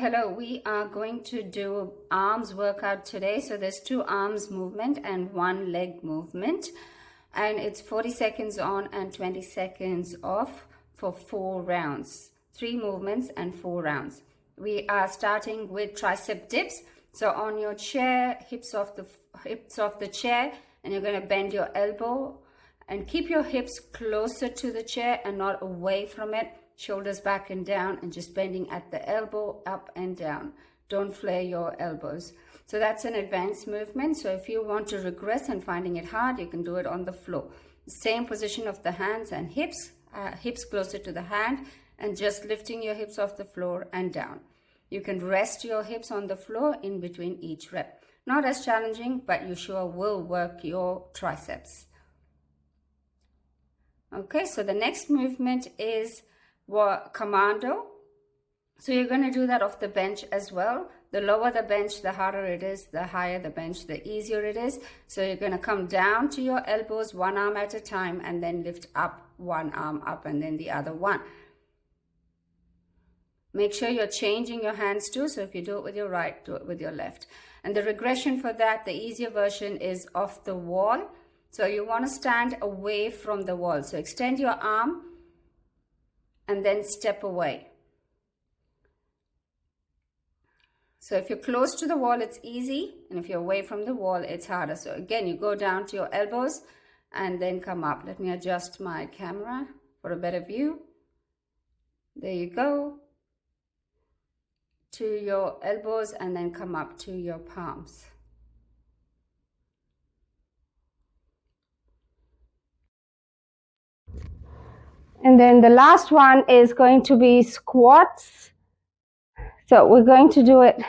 Hello, we are going to do arms workout today. So there's 2 arms movement and 1 leg movement, and it's 40 seconds on and 20 seconds off for 4 rounds, 3 movements and 4 rounds. We are starting with tricep dips. So on your chair, hips off the chair, and you're going to bend your elbow and keep your hips closer to the chair and not away from it. Shoulders back and down, and just bending at the elbow, up and down. Don't flare your elbows. So that's an advanced movement. So if you want to regress and finding it hard, you can do it on the floor. Same position of the hands and hips, hips closer to the hand, and just lifting your hips off the floor and down. You can rest your hips on the floor in between each rep. Not as challenging, but you sure will work your triceps. Okay, so the next movement is commando. So you're going to do that off the bench as well. The lower the bench, the harder it is. The higher the bench, the easier it is. So you're going to come down to your elbows, 1 arm at a time, and then lift up 1 arm up and then the other one. Make sure you're changing your hands too. So if you do it with your right, do it with your left. And the regression for that, the easier version, is off the wall. So you want to stand away from the wall. So extend your arm and then step away. So if you're close to the wall, it's easy. And if you're away from the wall, it's harder. So again, you go down to your elbows and then come up. Let me adjust my camera for a better view. There you go. To your elbows and then come up to your palms. And then the last one is going to be squats. So we're going to do it.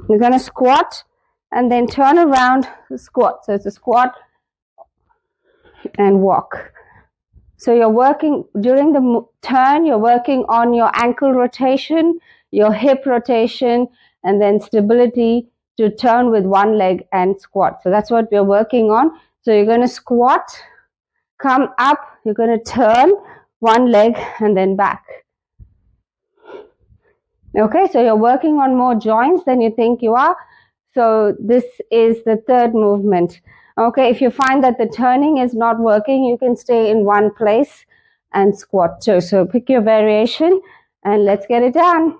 We're going to squat and then turn around, squat. So it's a squat and walk. So you're working during the turn, you're working on your ankle rotation, your hip rotation, and then stability to turn with 1 leg and squat. So that's what we're working on. So you're going to squat, come up, you're going to turn 1 leg and then back. Okay, so you're working on more joints than you think you are. So this is the 3rd movement. Okay, if you find that the turning is not working, you can stay in one place and squat too. So pick your variation and let's get it done.